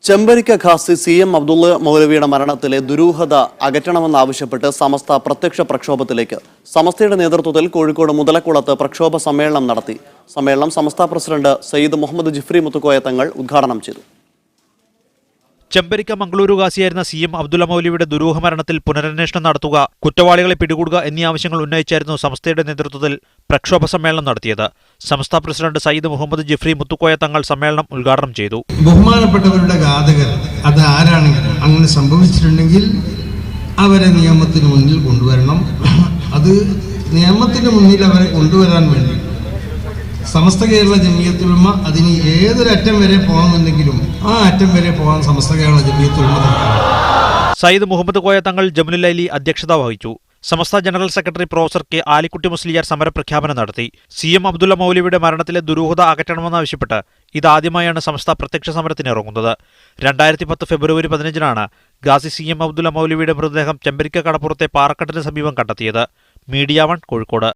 Chembarika Khasi CM Abdulla മൗലവിയുടെ മരണത്തിലെ ദുരൂഹത അകറ്റണമെന്നാവശ്യപ്പെട്ട് സമസ്ത പ്രത്യക്ഷ പ്രക്ഷോഭത്തിലേക്ക് സമസ്തയുടെ നേതൃത്വത്തിൽ കോഴിക്കോട് മുതലക്കുളത്ത് പ്രക്ഷോഭ സമ്മേളനം നടത്തി. സമ്മേളനം സമസ്ത പ്രസിഡന്റ് സയ്യിദ് മുഹമ്മദ് ജിഫ്രി മുത്തുക്കോയ തങ്ങൾ ഉദ്ഘാടനം ചെയ്തു. ചെമ്പരിക്ക മംഗളൂരു ഖാസിയായിരുന്ന CM അബ്ദുള്ള മൗലവിയുടെ ദുരൂഹ മരണത്തിൽ പുനരന്വേഷണം നടത്തുക, കുറ്റവാളികളെ പിടികൂടുക എന്നീ ആവശ്യങ്ങൾ ഉന്നയിച്ചായിരുന്നു സമസ്തയുടെ നേതൃത്വത്തിൽ പ്രക്ഷോഭ സമ്മേളനം നടത്തിയത്. സമസ്ത പ്രസിഡന്റ് സയ്യിദ് മുഹമ്മദ് ജിഫ്രി മുത്തുക്കോയ തങ്ങൾ സമ്മേളനം ഉദ്ഘാടനം ചെയ്തു. ബഹുമാനപ്പെട്ടവരുടെ ഘാതകർ അത് ആരാണെങ്കിലും അങ്ങനെ സംഭവിച്ചിട്ടുണ്ടെങ്കിൽ അവരെ നിയമത്തിന് മുന്നിൽ കൊണ്ടുവരണം. അത് നിയമത്തിന് മുന്നിൽ അവരെ കൊണ്ടുവരാൻ വേണ്ടി സമസ്ത കേരള ജമിയത്തുൽ ഉലമ അതിന് ഏതൊരറ്റം വരെ പോകാമെന്നെങ്കിലും ആ അറ്റം വരെ പോകാൻ സമസ്ത കേരള ജമിയത്തുൽ ഉലമ. സയ്യിദ് മുഹമ്മദ് കോയ തങ്ങൾ ജമുലുൽ ലൈലി അധ്യക്ഷത വഹിച്ചു. Samastha general secretary professor K. Alikutty Musliyar സമരപ്രഖ്യാപനം നടത്തി. CM അബ്ദുള്ള മൗലവിയുടെ മരണത്തിലെ ദുരൂഹത അകറ്റണമെന്നാവശ്യപ്പെട്ട് ഇതാദ്യമായാണ് സമസ്ത പ്രത്യക്ഷ സമരത്തിനിറങ്ങുന്നത്. 2010 ഫെബ്രുവരി 15-നാണ് ഖാസി CM അബ്ദുള്ള മൗലവിയുടെ മൃതദേഹം ചെമ്പരിക്ക കടപ്പുറത്തെ പാറക്കെട്ടിന് സമീപം കണ്ടെത്തിയത്. മീഡിയ 1 കോഴിക്കോട്.